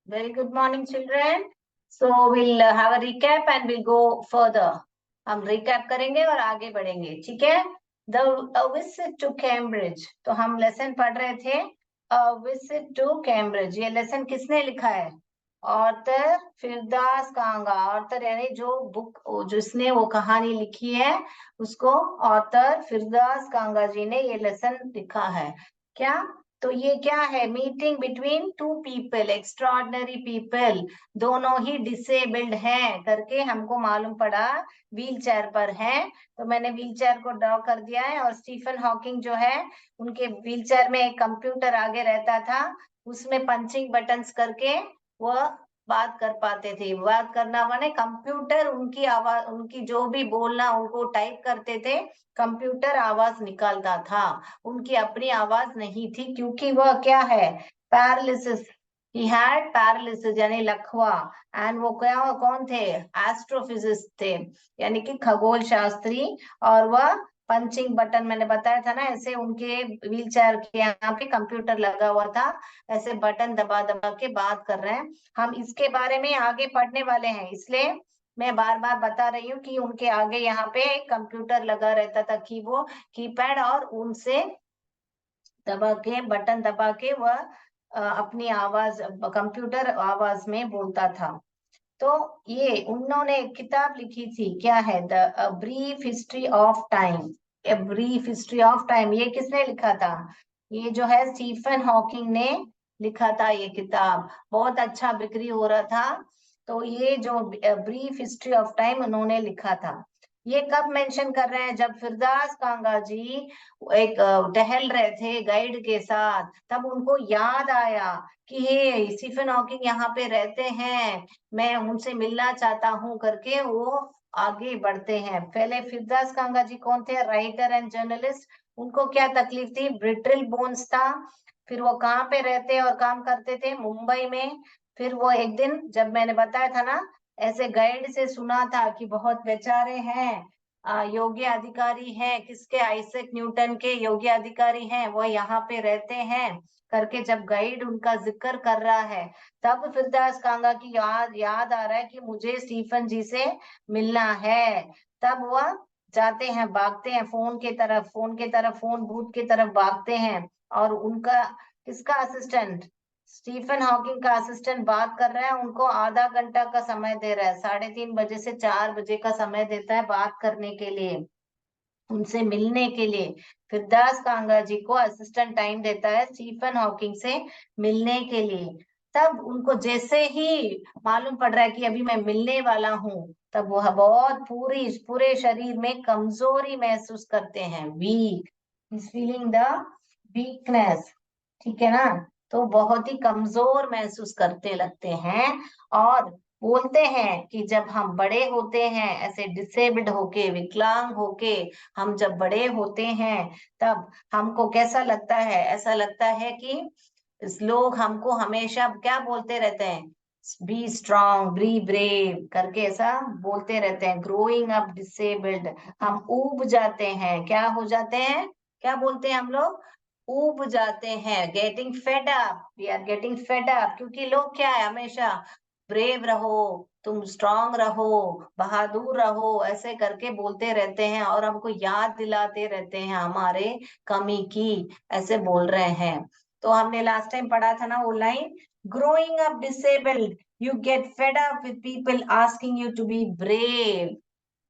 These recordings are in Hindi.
Very good morning, children. So we'll have a recap and we'll go further. हम recap करेंगे और आगे बढ़ेंगे, ठीक है? A visit to Cambridge. तो हम लेसन पढ़ रहे थे A visit to Cambridge. ये लेसन किसने लिखा है? ऑथर फिरदास कांगा। ऑथर यानी जो बुक जिसने वो कहानी लिखी है उसको ऑथर फिरदास कांगा जी ने ये लेसन लिखा है। क्या? तो ये क्या है? Meeting between two people, extraordinary people, दोनों ही डिसेबल्ड हैं करके हमको मालूम पड़ा, व्हील चेयर पर हैं। तो मैंने व्हील चेयर को ड्रॉ कर दिया है। और स्टीफन हॉकिंग जो है उनके व्हील चेयर में एक कंप्यूटर आगे रहता था, उसमें पंचिंग बटन्स करके वो बात कर पाते थे। बात करना माने कंप्यूटर उनकी आवाज, उनकी जो भी बोलना उनको टाइप करते थे, कंप्यूटर आवाज निकालता था, उनकी अपनी आवाज नहीं थी, क्योंकि वह क्या है? पैरालिसिस। ही हैड पैरालिसिस यानी लकवा। एंड वो क्या, कौन थे? एस्ट्रोफिजिस्ट थे, यानी कि खगोल शास्त्री। और वह पंचिंग बटन, मैंने बताया था ना, ऐसे उनके व्हील चेयर के यहाँ पे कंप्यूटर लगा हुआ था, ऐसे बटन दबा दबा के बात कर रहे हैं। हम इसके बारे में आगे पढ़ने वाले हैं, इसलिए मैं बार बार बता रही हूँ कि उनके आगे यहाँ पे कंप्यूटर लगा रहता था, कीपैड, और उनसे दबा के, बटन दबा के वह अपनी आवाज, कंप्यूटर आवाज में बोलता था। तो ये उन्होंने एक किताब लिखी थी, क्या है? The brief history of time. A brief history of time, ये किसने लिखा था? ये जो है स्टीफन हॉकिंग ने लिखा था। ये किताब बहुत अच्छा बिक्री हो रहा था। तो ये जो ब्रीफ हिस्ट्री ऑफ टाइम उन्होंने लिखा था। ये कब मेंशन कर रहे हैं? जब फिरदास कांगा जी एक टहल रहे थे गाइड के साथ, तब उनको याद आया कि हे, स्टीफन हॉकिंग यहाँ पे रहते हैं, मैं उनसे मिलना चाहता हूँ करके वो आगे बढ़ते हैं। पहले फिरदास कांगा जी कौन थे? Writer and journalist. उनको क्या तकलीफ थी? ब्रिटल बोन्स था। फिर वो कहाँ पे रहते और काम करते थे? मुंबई में। फिर वो एक दिन, जब मैंने बताया था ना, ऐसे गाइड से सुना था कि बहुत बेचारे हैं, योग्य अधिकारी हैं, किसके? आइजैक न्यूटन के योग्य अधिकारी हैं, वो यहाँ पे रहते हैं करके जब गाइड उनका जिक्र कर रहा है, तब फिरदास कांगा की याद आ रहा है कि मुझे स्टीफन जी से मिलना है। तब वह जाते हैं, भागते हैं फोन बूथ की तरफ भागते हैं। और उनका, किसका असिस्टेंट? स्टीफन हॉकिंग का असिस्टेंट बात कर रहा है, उनको आधा घंटा का समय दे रहा है, 3:30 से 4 बजे का समय देता है बात करने के लिए, उनसे मिलने के लिए। फिरदास कांगा जी को असिस्टेंट टाइम देता है स्टीफन हॉकिंग से मिलने के लिए। तब उनको जैसे ही मालूम पड़ रहा है कि अभी मैं मिलने वाला हूँ, तब वह बहुत पूरे शरीर में कमजोरी महसूस करते हैं। Weak, is feeling the weakness, ठीक है ना? तो बहुत ही कमजोर महसूस करते लगते हैं। और बोलते हैं कि जब हम बड़े होते हैं, ऐसे डिसेबल्ड होके, विकलांग होके, हम जब बड़े होते हैं, तब हमको कैसा लगता है? ऐसा लगता है कि इस लोग हमको हमेशा क्या बोलते रहते हैं? बी स्ट्रांग, बी ब्रेव करके ऐसा बोलते रहते हैं। ग्रोइंग अप डिसेबल्ड, हम ऊब जाते हैं। क्या हो जाते हैं? क्या बोलते हैं हम लोग? ऊब जाते हैं। Getting fed up, we are getting fed up, क्योंकि लोग क्या है, हमेशा ब्रेव रहो, तुम स्ट्रांग रहो, बहादुर रहो, ऐसे करके बोलते रहते हैं और हमको याद दिलाते रहते हैं हमारे कमी की, ऐसे बोल रहे हैं। तो हमने लास्ट टाइम पढ़ा था ना वो line, growing up disabled, you get fed up with people asking you to be brave,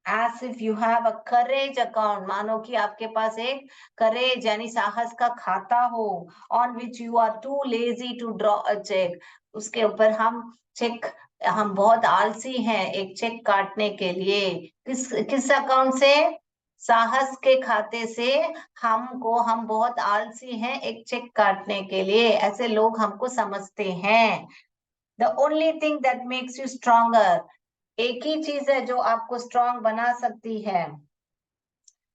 as if you have a courage account, मानो कि आपके पास एक करेज यानी साहस का खाता हो, on which you are too lazy to draw a cheque, उसके ऊपर हम बहुत आलसी हैं एक चेक काटने के लिए। किस किस अकाउंट से? साहस के खाते से हम बहुत आलसी हैं एक चेक काटने के लिए, ऐसे लोग हमको समझते हैं। The only thing that makes you stronger, एक ही चीज है जो आपको स्ट्रांग बना सकती है,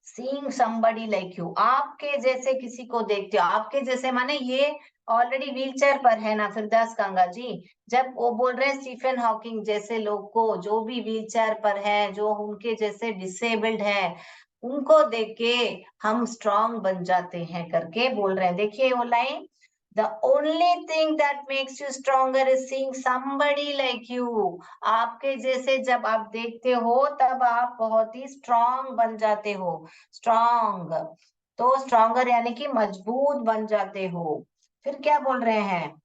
सीइंग समबडी लाइक यू, आपके जैसे किसी को देखते हो। आपके जैसे माने ये ऑलरेडी व्हील चेयर पर है ना फिरदास कांगा जी, जब वो बोल रहे हैं स्टीफन हॉकिंग जैसे लोग को, जो भी व्हील चेयर पर है, जो उनके जैसे डिसेबल्ड है, उनको देख के हम स्ट्रांग बन जाते हैं करके बोल रहे हैं। देखिए वो line, The only thing that makes you stronger is seeing somebody like you. आपके जैसे जब आप देखते हो तब आप बहुत ही स्ट्रांग बन जाते हो. स्ट्रांग, तो स्ट्रॉन्गर यानी कि मजबूत बन जाते हो. फिर क्या बोल रहे हैं?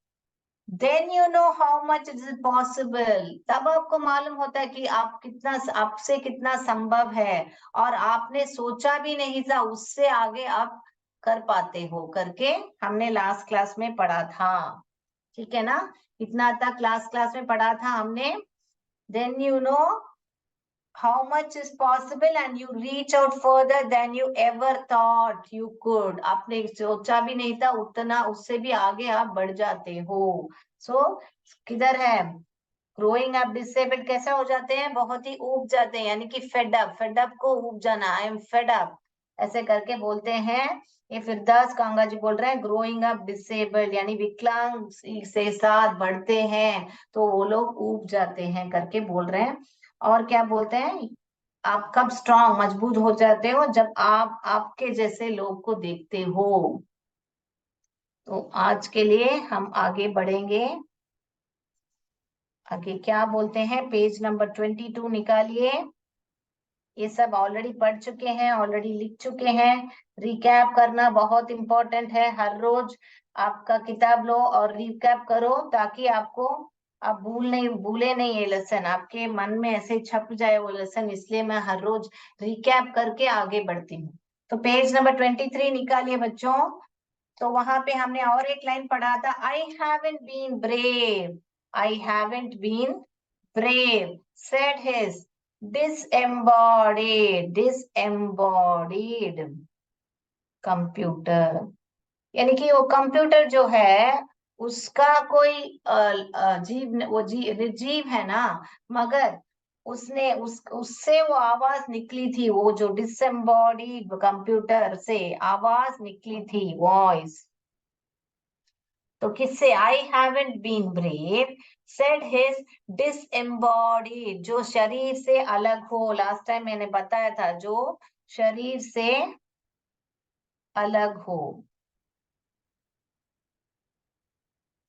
Then you know how much it is possible. तब आपको मालूम होता है कि आप कितना, आपसे कितना संभव है, और आपने सोचा भी नहीं था उससे आगे आप कर पाते हो करके हमने लास्ट क्लास में पढ़ा था. ठीक है ना? इतना तक लास्ट क्लास में पढ़ा था हमने. Then you know how much is possible and you reach out further than you ever thought you could. आपने सोचा भी नहीं था उतना, उससे भी आगे आप बढ़ जाते हो. सो किधर है? ग्रोइंग अप डिसेबल्ड कैसा हो जाते हैं? बहुत ही ऊब जाते हैं, यानी कि फेड अप. फेड अप को ऊब जाना, आई एम फेड अप, ऐसे करके बोलते हैं. ये फिरदास कांगा जी बोल रहे हैं ग्रोइंग अप डिसेबल्ड यानी विकलांग से साथ बढ़ते हैं तो वो लोग ऊब जाते हैं करके बोल रहे हैं. और क्या बोलते हैं? आप कब स्ट्रांग, मजबूत हो जाते हो? जब आप आपके जैसे लोग को देखते हो. तो आज के लिए हम आगे बढ़ेंगे. आगे क्या बोलते हैं? पेज नंबर 22 निकालिए. ये सब ऑलरेडी पढ़ चुके हैं, ऑलरेडी लिख चुके हैं. रिकैप करना बहुत इंपॉर्टेंट है. हर रोज आपका किताब लो और रिकैप करो ताकि आपको, आप भूले नहीं ये लेसन, आपके मन में ऐसे छप जाए वो लेसन. इसलिए मैं हर रोज रिकैप करके आगे बढ़ती हूँ. तो पेज नंबर 23 निकालिए बच्चों. तो वहां पे हमने और एक लाइन पढ़ा था, I haven't been brave. I haven't been brave, said his disembodied computer. यानी कि वो कंप्यूटर जो है उसका कोई जीव, वो जीव है ना, मगर उसने उससे वो आवाज निकली थी, वो जो डिसएम्बॉडीड कंप्यूटर से आवाज निकली थी, वॉइस. तो किससे? I haven't been brave said his disembodied, जो शरीर से अलग हो. लास्ट टाइम मैंने बताया था, जो शरीर से अलग हो.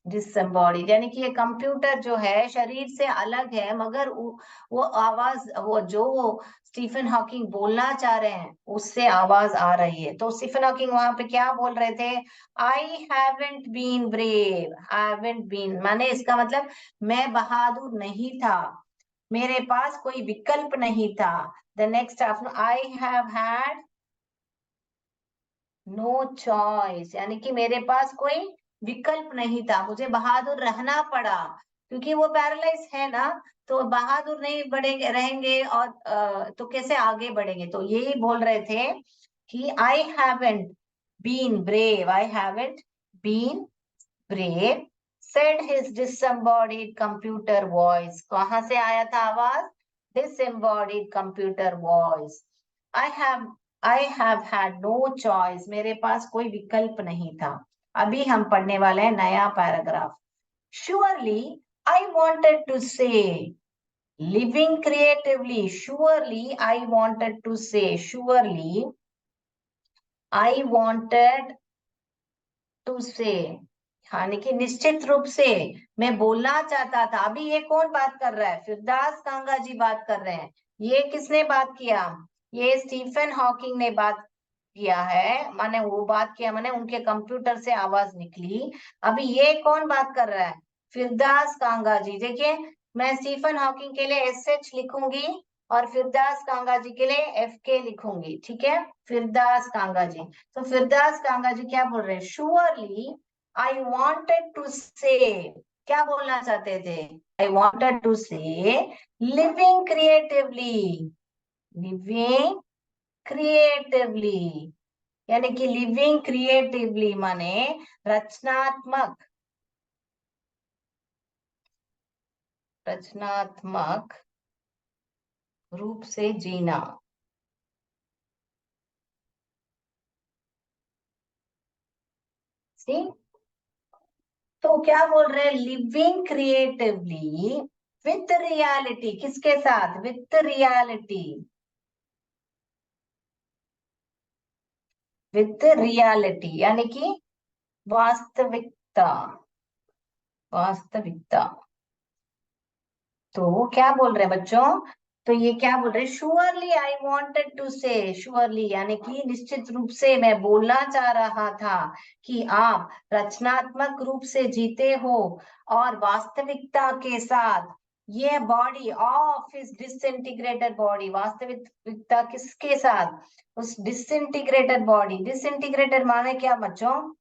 डिसएम्बॉडीड यानी कि ये कंप्यूटर जो है शरीर से अलग है, मगर वो आवाज, वो जो स्टीफन हॉकिंग बोलना चाह रहे हैं उससे आवाज आ रही है. तो स्टीफन हॉकिंग वहां पे क्या बोल रहे थे? I haven't been brave. Haven't been माने इसका मतलब मैं बहादुर नहीं था, मेरे पास कोई विकल्प नहीं था. The next after I have had no choice, यानी कि मेरे पास कोई विकल्प नहीं था, मुझे बहादुर रहना पड़ा. क्योंकि वो पैरालाइज है ना, तो बहादुर नहीं बढ़ेंगे रहेंगे और तो कैसे आगे बढ़ेंगे? तो यही बोल रहे थे कि I haven't been brave, I haven't been brave said his disembodied computer voice. कहाँ से आया था आवाज? Disembodied computer voice. I have I have had no choice, मेरे पास कोई विकल्प नहीं था. अभी हम पढ़ने वाले हैं नया paragraph. Surely I wanted to say, living creatively. Surely I wanted to say, surely I wanted to say, यानी कि निश्चित रूप से मैं बोलना चाहता था. अभी ये कौन बात कर रहा है? फिरदास कांगा जी बात कर रहे हैं. ये किसने बात किया? ये स्टीफन हॉकिंग ने बात किया है. माने वो बात किया माने उनके कंप्यूटर से आवाज निकली. अभी ये कौन बात कर रहा है? फिरदास कांगा जी. देखिए, मैं स्टीफन हॉकिंग के लिए एच लिखूंगी और फिरदास कांगा जी के लिए FK लिखूंगी. ठीक है? फिरदास कांगा जी. तो फिरदास कांगा जी क्या बोल रहे हैं? श्योरली आई वांटेड टू से, क्या बोलना चाहते थे? आई वांटेड टू से लिविंग क्रिएटिवली. लिविंग क्रिएटिवली यानी कि लिविंग क्रिएटिवली माने रचनात्मक, रचनात्मक रूप से जीना. सी, तो क्या बोल रहे हैं? Living creatively with reality. किसके साथ? With reality. विथ रियलिटी यानी कि वास्तविक वास्तविकता, वास्तविकता। तो क्या बोल रहे हैं बच्चों? तो ये क्या बोल रहे हैं? श्योरली आई वांटेड टू से, श्योरली यानी कि निश्चित रूप से मैं बोलना चाह रहा था कि आप रचनात्मक रूप से जीते हो और वास्तविकता के साथ। ये बॉडी ऑफ इस डिसइंटीग्रेटेड बॉडी, वास्तविकता किसके साथ? उस डिसइंटीग्रेटेड बॉडी। डिसइंटीग्रेटेड माने क्या बच्चों?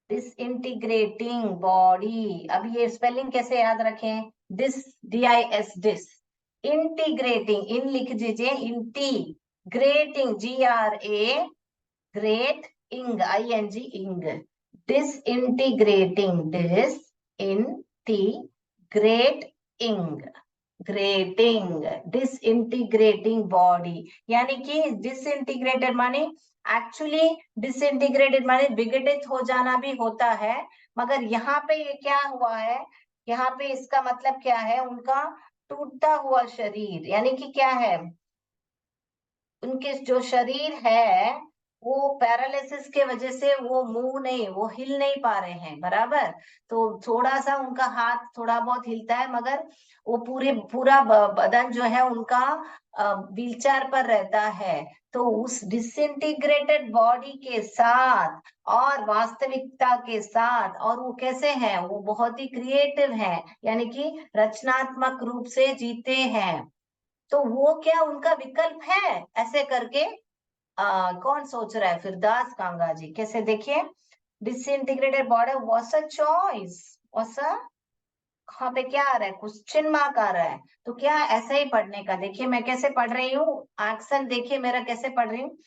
Disintegrating body. अब ये स्पेलिंग कैसे याद रखें? Dis, DIS, dis. इंटीग्रेटिंग, इन लिख दीजिए, integrating, GRA, great, ing, ING, ing. Disintegrating, disintegrating, grating, disintegrating body. यानी कि डिसइंटीग्रेटेड माने एक्चुअली, डिसइंटीग्रेटेड माने विघटित हो जाना भी होता है, मगर यहाँ पे ये क्या हुआ है? यहाँ पे इसका मतलब क्या है? उनका टूटता हुआ शरीर, यानी कि क्या है? उनके जो शरीर है वो पैरालिसिस के वजह से वो मूव नहीं, वो हिल नहीं पा रहे हैं बराबर। तो थोड़ा सा उनका हाथ थोड़ा बहुत हिलता है, मगर वो पूरा बदन जो है उनका व्हीलचेयर पर रहता है। तो उस डिसइंटीग्रेटेड बॉडी के साथ और वास्तविकता के साथ, और वो कैसे हैं? वो बहुत ही क्रिएटिव हैं, यानी कि रचनात्मक रूप से जीते हैं। तो वो क्या उनका विकल्प है? ऐसे करके कौन सोच रहा है? फिरदास कांगा जी। कैसे? देखिए, disintegrated body was a choice, was a, यहाँ पे क्या आ रहा है? क्वेश्चन मार्क आ रहा है। तो क्या ऐसा ही पढ़ने का? देखिए मैं कैसे पढ़ रही हूँ, एक्शन देखिए मेरा कैसे पढ़ रही हूँ।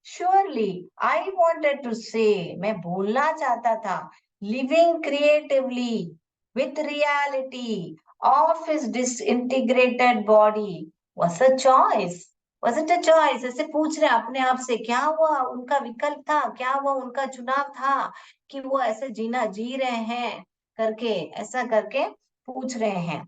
श्योरली आई वांटेड टू से, मैं बोलना चाहता था, living creatively with reality of his disintegrated body was a choice, was it a choice? ऐसे पूछ रहे हैं अपने आप से, क्या हुआ उनका विकल्प था, क्या हुआ उनका चुनाव था कि वो ऐसे जीना जी रहे हैं करके, ऐसा करके पूछ रहे हैं।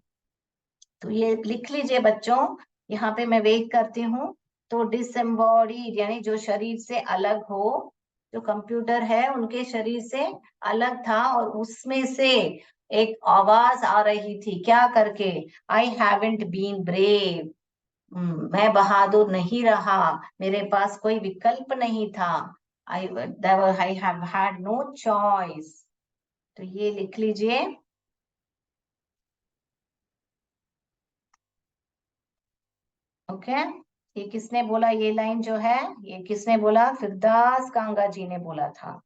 तो ये लिख लीजिए बच्चों, यहाँ पे मैं वेट करती हूँ। तो डिसएम्बॉडीड यानी जो शरीर से अलग हो, जो कंप्यूटर है उनके शरीर से अलग था, और उसमें से एक आवाज आ रही थी, क्या करके? आई हैवेंट बीन ब्रेव, मैं बहादुर नहीं रहा, मेरे पास कोई विकल्प नहीं था। I have had no choice. तो ये लिख लीजिए। ओके, ये किसने बोला? ये लाइन जो है ये किसने बोला? फिरदास कांगा जी ने बोला था।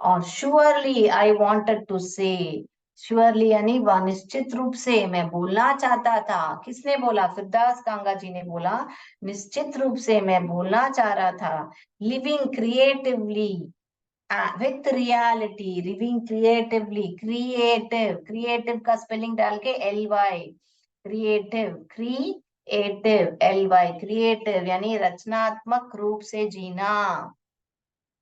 और श्योरली आई वांटेड टू से, श्योरली यानी वह निश्चित रूप से मैं बोलना चाहता था। किसने बोला? फिरदास कांगा जी ने बोला, निश्चित रूप से मैं बोलना चाह रहा था। Living creatively with reality, living creatively, creative, creative का स्पेलिंग डाल के LY, creative, creative, LY, creative यानी रचनात्मक रूप से जीना।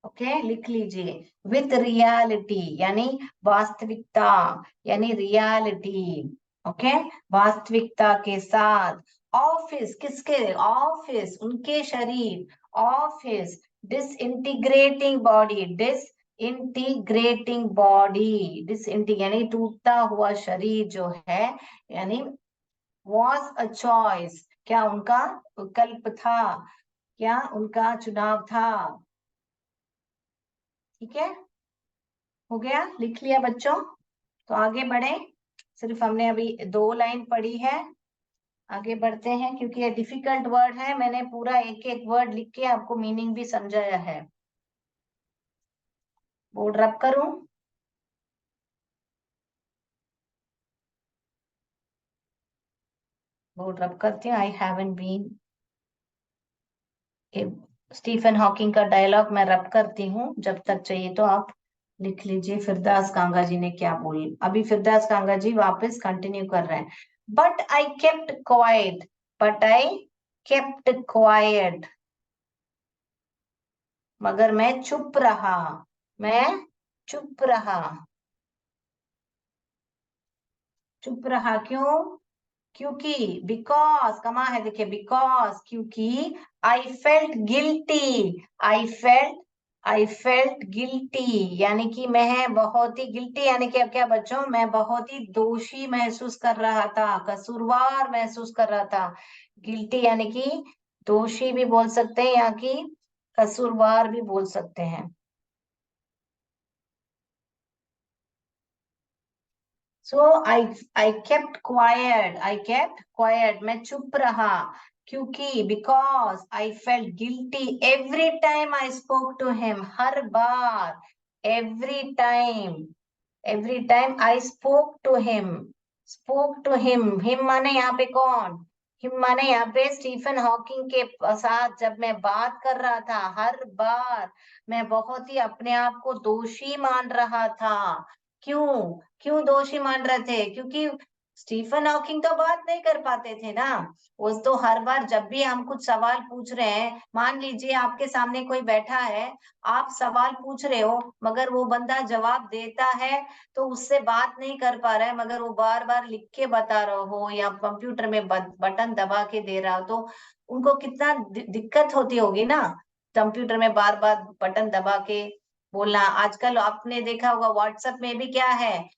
ओके, लिख लीजिए। विथ रियलिटी यानी वास्तविकता, यानी रियलिटी। ओके, वास्तविकता के साथ। ऑफिस, किसके? ऑफिस, उनके शरीर। Office disintegrating body, disintegrating body, डिसइंटी यानी टूटता हुआ शरीर जो है, यानी वॉज अ चॉइस, क्या उनका विकल्प था, क्या उनका चुनाव था? ठीक है, हो गया, लिख लिया बच्चों? तो आगे बढ़े, सिर्फ हमने अभी 2 लाइन पढ़ी है। आगे बढ़ते हैं, क्योंकि ये डिफिकल्ट वर्ड है, मैंने पूरा एक एक वर्ड लिख के आपको मीनिंग भी समझाया है। बोर्ड रब करूं? बोर्ड रब करती हूँ। I haven't been, Stephen Hawking का डायलॉग मैं रब करती हूँ, जब तक चाहिए तो आप लिख लीजिए। फिरदास कांगा जी ने क्या बोली? अभी फिरदास कांगा जी वापस कंटिन्यू कर रहे हैं। But I kept quite, but I kept quite, मगर मैं चुप रहा, मैं चुप रहा। चुप रहा क्यों? क्योंकि, बिकॉज, कमा है देखिए, बिकॉज, क्योंकि आई felt guilty, I felt I felt guilty यानी कि मैं बहुत ही गिल्टी यानी कि अब क्या बच्चों, मैं बहुत ही दोषी महसूस कर रहा था, कसूरवार महसूस कर रहा था। गिल्टी यानी कि दोषी भी बोल सकते हैं, या कि कसूरवार भी बोल सकते हैं। So I kept quiet, I kept quiet, मैं चुप रहा, क्योंकि because I felt guilty every time I spoke to him, हर बार, every time, every time I spoke to him, spoke to him माने यहाँ पे कौन, हिम माने यहाँ पे स्टीफन हॉकिंग के साथ जब मैं बात कर रहा था, हर बार मैं बहुत ही अपने आप को दोषी मान रहा था। क्यों, क्यों दोषी मान रहे थे, क्योंकि स्टीफन हॉकिंग तो बात नहीं कर पाते थे ना। वो तो हर बार जब भी हम कुछ सवाल पूछ रहे हैं, मान लीजिए आपके सामने कोई बैठा है, आप सवाल पूछ रहे हो मगर वो बंदा जवाब देता है तो उससे बात नहीं कर पा रहा है, मगर वो बार बार लिख के बता रहा हो या कंप्यूटर में बटन दबा के दे रहा हो, तो उनको कितना दिक्कत होती होगी ना, कंप्यूटर में बार बार बटन दबा के बोलना। आजकल आपने देखा होगा व्हाट्सएप में भी क्या है,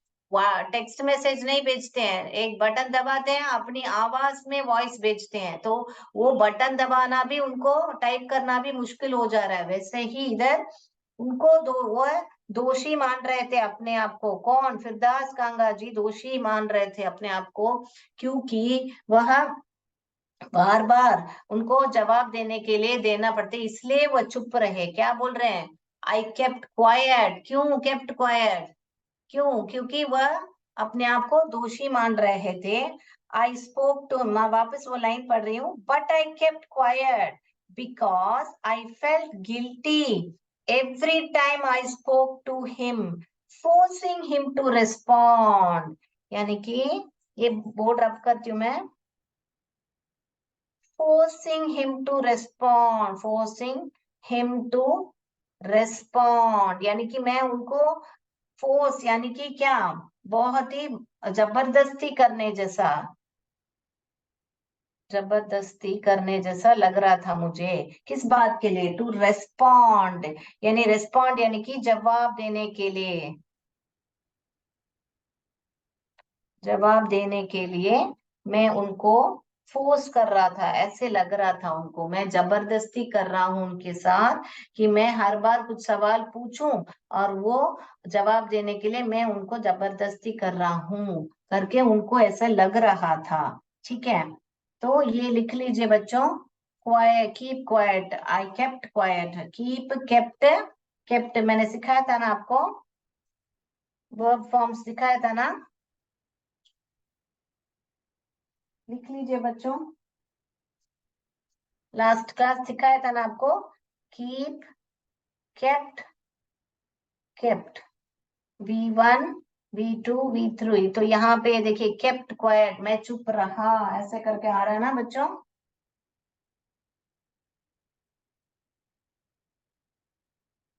टेक्स्ट मैसेज नहीं भेजते हैं, एक बटन दबाते हैं, अपनी आवाज में वॉइस भेजते हैं, तो वो बटन दबाना भी उनको, टाइप करना भी मुश्किल हो जा रहा है। वैसे ही इधर उनको वो दोषी मान रहे थे अपने आप को, कौन, फिरदास कांगा जी दोषी मान रहे थे अपने आप को, क्योंकि वह बार बार उनको जवाब देने के लिए देना पड़ते, इसलिए वह चुप रहे। क्या बोल रहे हैं, आई केप्ट क्वाइट, क्यों केप्ट क्वाइट, क्यों, क्योंकि वह अपने आप को दोषी मान रहे थे। आई स्पोक टू, मैं वापस वो लाइन पढ़ रही हूँ, but I kept quiet because I felt guilty every time I spoke to him, forcing him to respond. यानी कि ये बोर्ड रब करती हूँ मैं, forcing him to respond, forcing him to respond, यानी कि मैं उनको फोर्स यानी कि क्या, बहुत ही जबरदस्ती करने जैसा, जबरदस्ती करने जैसा लग रहा था मुझे, किस बात के लिए, टू रेस्पॉन्ड, यानी रेस्पॉन्ड यानी कि जवाब देने के लिए, जवाब देने के लिए मैं उनको फोर्स कर रहा था, ऐसे लग रहा था उनको, मैं जबरदस्ती कर रहा हूं उनके साथ कि मैं हर बार कुछ सवाल पूछूं और वो जवाब देने के लिए मैं उनको जबरदस्ती कर रहा हूं करके उनको ऐसा लग रहा था। ठीक है, तो ये लिख लीजिए बच्चों, quite, keep quiet, I kept quite, keep kept, kept मैंने सिखाया था ना आपको, वर्ब फॉर्म सिखाया था ना, लिख लीजिए बच्चों, लास्ट क्लास सिखाया था ना आपको, keep, kept, kept, V1 V2 V3, तो यहाँ पे देखिए केप्ट क्वाइट, मैं चुप रहा, ऐसे करके आ रहा है ना बच्चों,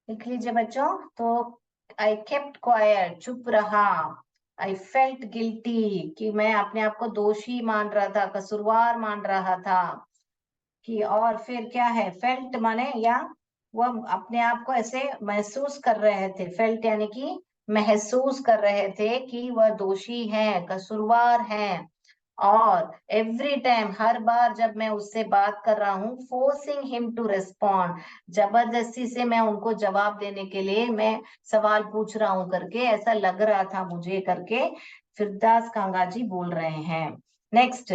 लिख लीजिए बच्चों। तो आई केप्ट क्वाइट, चुप रहा, आई फेल्ट गिल्टी, कि मैं अपने आप को दोषी मान रहा था, कसूरवार मान रहा था, कि और फिर क्या है, फेल्ट माने या वो अपने आप को ऐसे महसूस कर रहे थे, फेल्ट यानी कि महसूस कर रहे थे कि वह दोषी है, कसूरवार है। और एवरी टाइम, हर बार जब मैं उससे बात कर रहा हूँ, फोर्सिंग हिम टू रिस्पॉन्ड, जबरदस्ती से मैं उनको जवाब देने के लिए मैं सवाल पूछ रहा हूँ करके ऐसा लग रहा था मुझे करके फिरदास कांगा जी बोल रहे हैं। Next,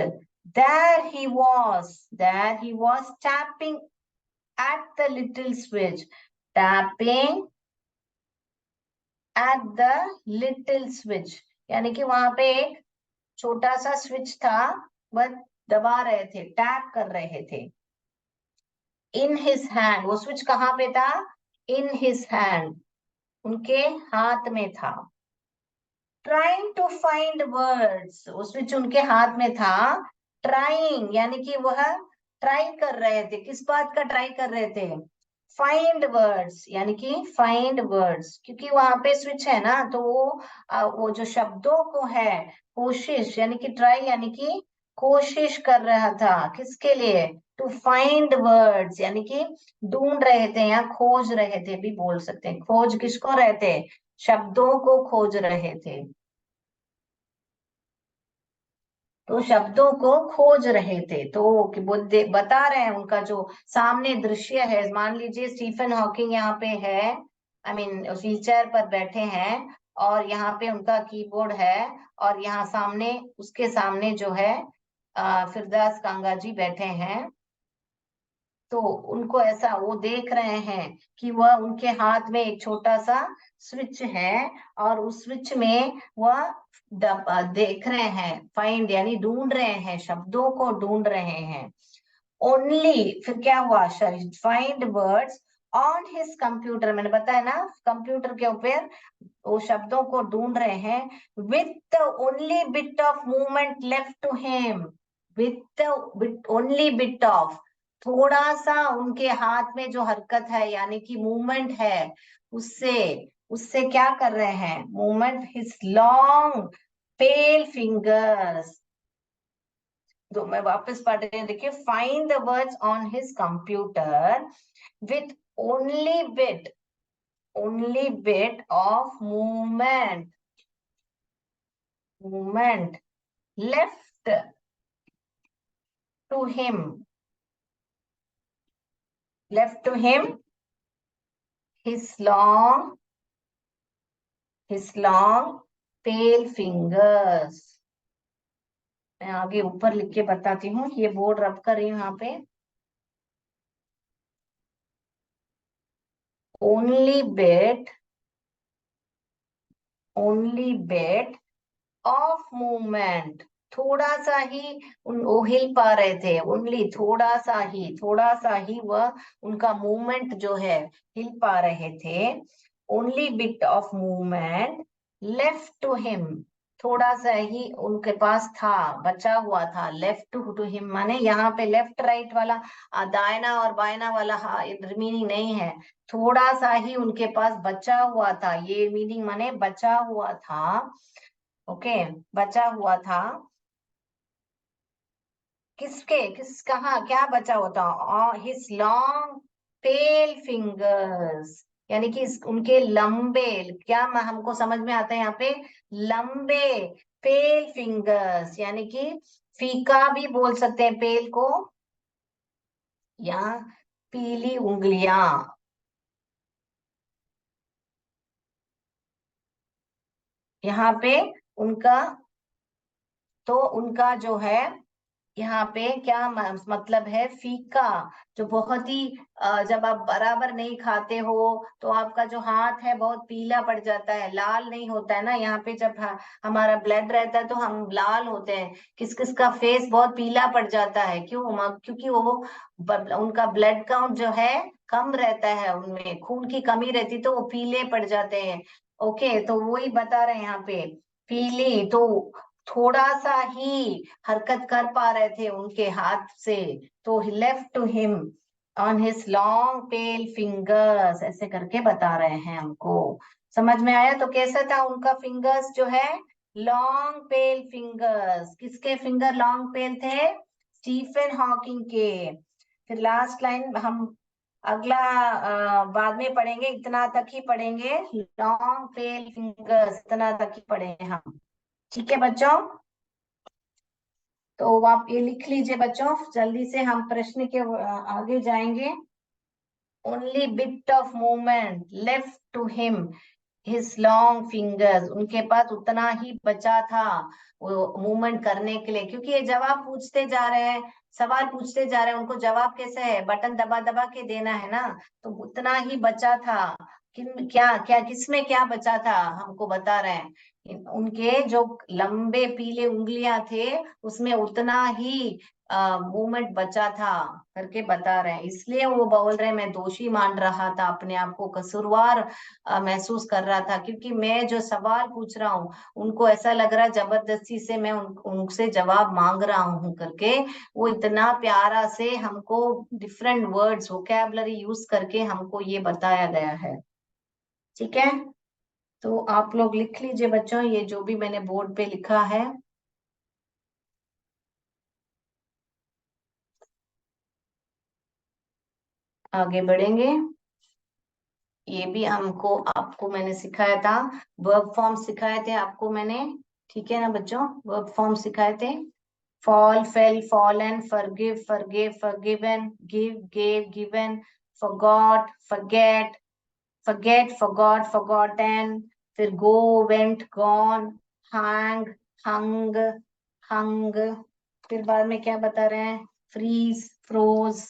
there he was tapping at the little switch, tapping at the little switch, यानी कि वहां पे एक छोटा सा स्विच था, वह दबा रहे थे, टैप कर रहे थे। इन हिज हैंड, वो स्विच कहाँ पे था, इन हिज हैंड, उनके हाथ में था। ट्राइंग टू फाइंड वर्ड्स, वो स्विच उनके हाथ में था। ट्राइंग यानी कि वह ट्राई कर रहे थे, किस बात का ट्राई कर रहे थे, फाइंड वर्ड्स, यानी कि फाइंड वर्ड्स, क्योंकि वहां पे स्विच है ना, तो वो जो शब्दों को है, कोशिश यानी कि ट्राई यानी कि कोशिश कर रहा था, किसके लिए? टू फाइंड वर्ड्स, यानी कि ढूंढ रहे थे या खोज रहे थे भी बोल सकते हैं। खोज किसको रहे थे? शब्दों को खोज रहे थे। तो शब्दों को खोज रहे थे, तो कि वो बता रहे हैं उनका जो सामने दृश्य है। मान लीजिए स्टीफन हॉकिंग यहाँ पे है, आई मीन व्हील चेयर पर बैठे हैं, और यहाँ पे उनका कीबोर्ड है, और यहाँ सामने उसके सामने जो है फिरदास कांगा जी बैठे हैं। तो उनको ऐसा वो देख रहे हैं कि वह उनके हाथ में एक छोटा सा स्विच है, और उस स्विच में वह देख रहे हैं, फाइंड यानी ढूंढ रहे हैं, शब्दों को ढूंढ रहे हैं। ओनली फिर क्या हुआ? Find words on his computer, मैंने बताया ना, कंप्यूटर के ऊपर वो शब्दों को ढूंढ रहे हैं। With the only bit of movement left to him, with only bit of, थोड़ा सा उनके हाथ में जो हरकत है यानी कि मूवमेंट है, उससे उससे क्या कर रहे हैं? Movement, his long pale fingers. तो मैं वापस पढ़ रही हूँ, देखिए, find the words on his computer with only bit, only bit of movement left to him, left to him, his long his long pale fingers। मैं आगे ऊपर लिख के बताती हूँ, ये बोर्ड रब कर रही हूँ यहाँ पे। only bit, only bit of movement, थोड़ा सा ही वो हिल पा रहे थे, ओनली थोड़ा सा ही वह उनका मूवमेंट जो है हिल पा रहे थे। Only bit of movement left to him, थोड़ा सा ही उनके पास था, बचा हुआ था। लेफ्ट टू हिम माने यहाँ पे लेफ्ट राइट वाला दायना और बायना वाला मीनिंग नहीं है, थोड़ा सा ही उनके पास बचा हुआ था, ये मीनिंग माने बचा हुआ था। ओके, बचा हुआ था। किस कहाँ क्या बचा हुआ था? हिज लॉन्ग पेल फिंगर्स, यानी कि उनके लंबे, क्या हमको समझ में आता है यहाँ पे? लंबे पेल फिंगर्स, यानी कि फीका भी बोल सकते हैं पेल को, या पीली उंगलियां। यहाँ पे उनका, तो उनका जो है यहाँ पे क्या मतलब है? फीका, जो बहुत ही जब आप बराबर नहीं खाते हो तो आपका जो हाथ है बहुत पीला पड़ जाता है, लाल नहीं होता है ना। यहाँ पे जब हमारा ब्लड रहता है तो हम लाल होते हैं, किस किस का फेस बहुत पीला पड़ जाता है, क्यों? क्योंकि वो उनका ब्लड काउंट जो है कम रहता है, उनमें खून की कमी रहती, तो वो पीले पड़ जाते हैं। ओके, तो वही बता रहे हैं यहाँ पे, पीली, तो थोड़ा सा ही हरकत कर पा रहे थे उनके हाथ से। तो left to him on his long pale fingers, ऐसे करके बता रहे हैं हमको। समझ में आया? तो कैसा था उनका फिंगर्स जो है? Long pale fingers. किसके फिंगर लॉन्ग पेल थे? स्टीफन हॉकिंग के। फिर लास्ट लाइन हम अगला बाद में पढ़ेंगे, इतना तक ही पढ़ेंगे, लॉन्ग पेल फिंगर्स इतना तक ही पढ़ेंगे हम। ठीक है बच्चों? तो आप ये लिख लीजिए बच्चों, जल्दी से हम प्रश्न के आगे जाएंगे। Only bit of movement left to him his long fingers, उनके पास उतना ही बचा था वो मूवमेंट करने के लिए, क्योंकि ये जवाब पूछते जा रहे हैं, सवाल पूछते जा रहे हैं, उनको जवाब कैसे है? बटन दबा दबा के देना है ना। तो उतना ही बचा था। किन क्या क्या किसमें क्या बचा था हमको बता रहे हैं, उनके जो लंबे पीले उंगलियां थे उसमें उतना ही मूवमेंट बचा था करके बता रहे हैं। इसलिए वो बोल रहे हैं, मैं दोषी मान रहा था अपने आप को, कसूरवार महसूस कर रहा था, क्योंकि मैं जो सवाल पूछ रहा हूँ उनको ऐसा लग रहा है जबरदस्ती से मैं उनसे जवाब मांग रहा हूँ करके। वो इतना प्यारा से हमको डिफरेंट वर्ड्स वोकैबलरी यूज करके हमको ये बताया गया है। ठीक है, तो आप लोग लिख लीजिए बच्चों, ये जो भी मैंने बोर्ड पे लिखा है। आगे बढ़ेंगे। ये भी हमको आपको मैंने सिखाया था, वर्ब फॉर्म सिखाए थे आपको मैंने, ठीक है ना बच्चों, वर्ब फॉर्म सिखाए थे। fall, fell, fallen, forgive, forgave, forgiven, give, gave, given, forgot, forget, forget, forgot, forgotten, फिर go, went, gone, hang, hung, hung, फिर बाद में क्या बता रहे हैं, freeze, froze,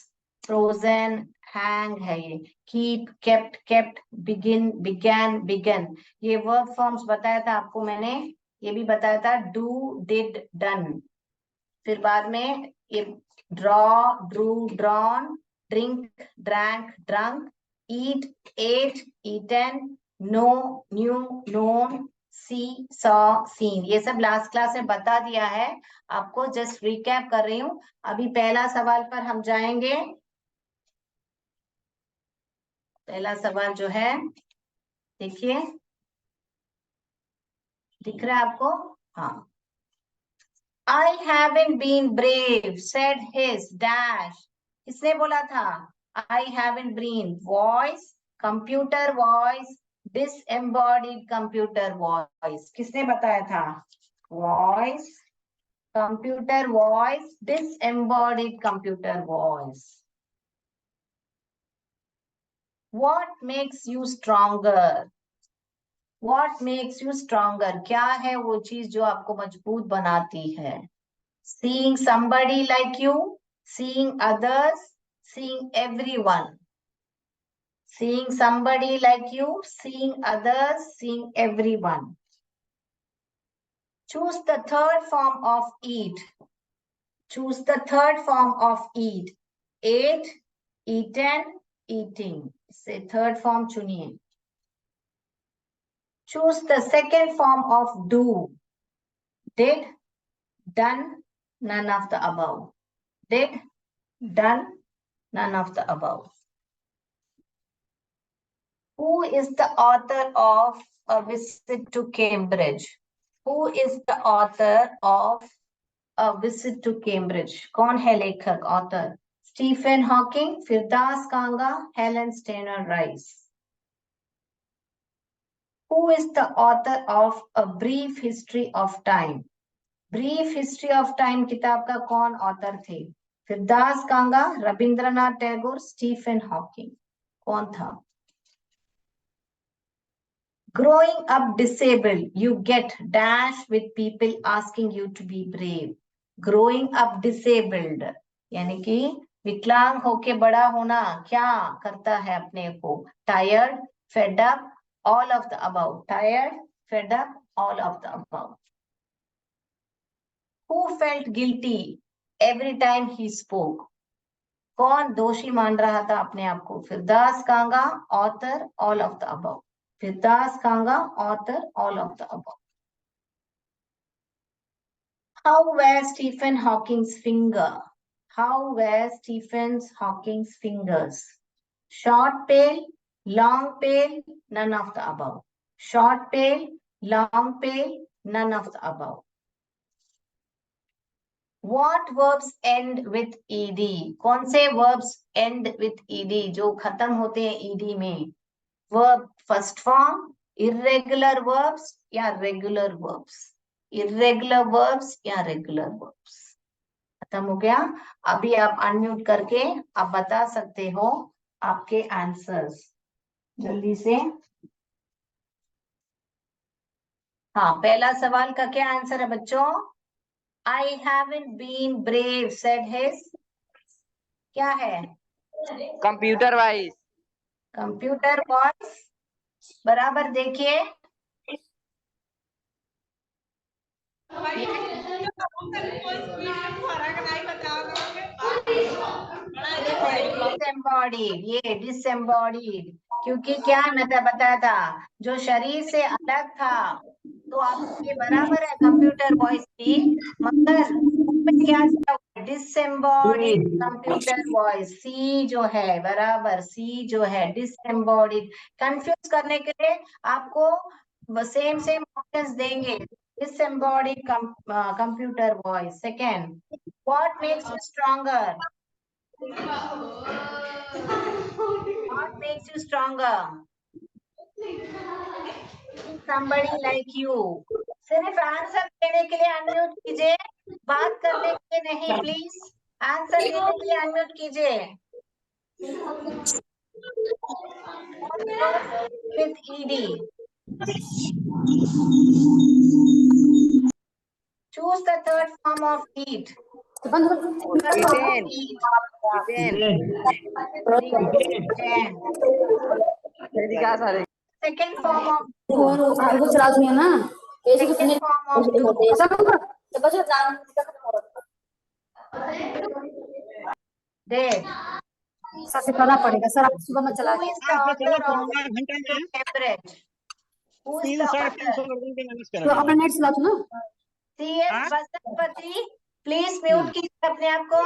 frozen, hang है ये, keep, kept, kept, begin, began, began, ये वर्ब फॉर्म्स बताया था आपको मैंने, ये भी बताया था do, did, done। फिर बाद में ये draw, drew, drawn, drink, drank, drunk, eat, ate, eaten, know, knew, known, see, saw, seen, ये सब लास्ट क्लास में बता दिया है आपको, जस्ट रिकैप कर रही हूँ। अभी पहला सवाल पर हम जाएंगे। पहला सवाल जो है, देखिए, दिख रहा है आपको? हाँ। I haven't been brave, said his dash. किसने बोला था? I haven't been. Voice, computer voice, disembodied computer voice. किसने बताया था? Voice, computer voice, disembodied computer voice. What makes you stronger? What makes you stronger? क्या है वो चीज जो आपको मजबूत बनाती है? Seeing somebody like you, seeing others, seeing everyone. Seeing somebody like you, seeing others, seeing everyone. Choose the third form of eat. Choose the third form of eat. Ate, eaten, eating. Say third form चुनिए. Choose the second form of do. Did, done, none of the above. Did, done, none of the above. Who is the author of A Visit to Cambridge? Who is the author of A Visit to Cambridge? कौन है लेखक, author? Stephen Hawking, Firdaus Kanga, Helen Steiner Rice. Who is the author of A Brief History of Time? Brief History of Time किताब का कौन author थे? फिरदास कांगा, रविंद्रनाथ टैगोर, स्टीफन हॉकिंग, कौन था? Growing up disabled, you get dash with people asking you to be brave. Growing up disabled, यानी कि विकलांग होके बड़ा होना क्या करता है अपने को? Tired, fed up, all of the above. Tired, fed up, all of the above. Who felt guilty every time he spoke? कौन दोषी मान रहा था अपने आप को? फिरदास कांगा, author, all of the above. Firdaus Kanga, author, all of the above. How were Stephen Hawking's finger? How were Stephen Hawking's fingers? Short, pale, long, pale, none of the above. Short, pale, long, pale, none of the above. What verbs end with ed? कौन से verbs end with ed जो खत्म होते हैं ed में? Verb first form, irregular verbs या regular verbs? Irregular verbs या regular verbs? खत्म हो गया। अभी आप अनम्यूट करके आप बता सकते हो आपके आंसर्स जल्दी से। हाँ, पहला सवाल का क्या आंसर है बच्चों? I haven't been brave, said his, क्या है? Computer wise. कंप्यूटर वॉइस, बराबर देखिए। डिसएम्बॉडीड, ये डिसएम्बॉडीड, क्योंकि क्या मैं बताया था, जो शरीर से अलग था, तो आप ये बराबर है कंप्यूटर वॉइस की, मगर उसमें क्या डिसएम्बॉडीड कंप्यूटर वॉइस, सी जो है बराबर, सी जो है डिसएम्बॉडीड। कंफ्यूज करने के लिए आपको सेम सेम ऑप्शंस देंगे। disembodied computer voice. Second, what makes you stronger? What makes you stronger? Somebody like you. सिर्फ आंसर देने के लिए अनम्यूट कीजिए, बात करने के लिए नहीं प्लीज। आंसर देने के लिए अनम्यूट कीजिए। With ED. Choose the third form of heat. Ethane. Ethane. Second form of Second form of glue. Dead. सबसे करना पड़ेगा सर, आप सुबह में चला Who is the author of Cambridge? Who is the author? तो अपना नेट चला ना। CS बसंतपति, प्लीज म्यूट कीजिए अपने आप को।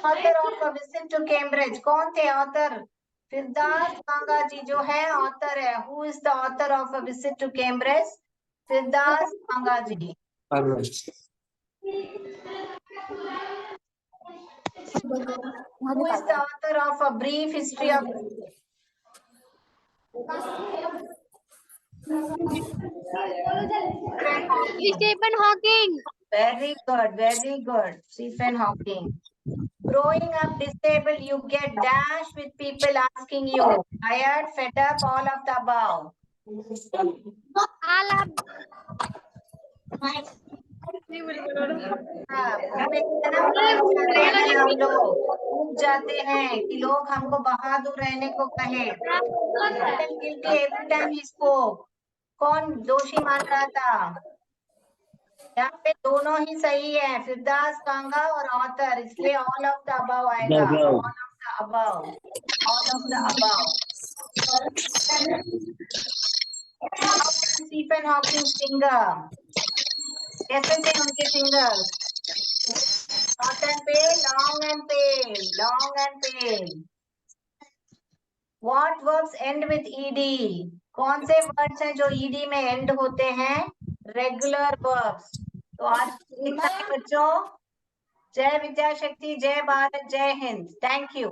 Author of a visit to Cambridge, कौन थे ऑथर? फिरदास कांगा जी जो है ऑथर है। Who is the author of a visit to Cambridge? Firdaus Kanga ji. Who is the author of a brief history of Stephen Hawking. Very good, very good. Stephen Hawking. Growing up disabled, you get dash with people asking you. Tired, fed up, all of the above. All of हम लोग उब जाते हैं कि लोग हमको बहादुर रहने को कहे। Every time he spoke. कौन दोषी मान रहा था? यहाँ पे दोनों ही सही है, फिरदास कांगा और ऑथर, इसलिए ऑल ऑफ द अबव आएगा। All of the above, all of the above. Stephen Hawking finger, कैसे थे उनके fingers? Short and pale, long and pale, long and pale. What verbs end with ed? कौन से वर्ड्स हैं जो ed में एंड होते हैं? Regular verbs. तो आज इतना ही बच्चों। जय विद्या शक्ति, जय भारत, जय हिंद। Thank you.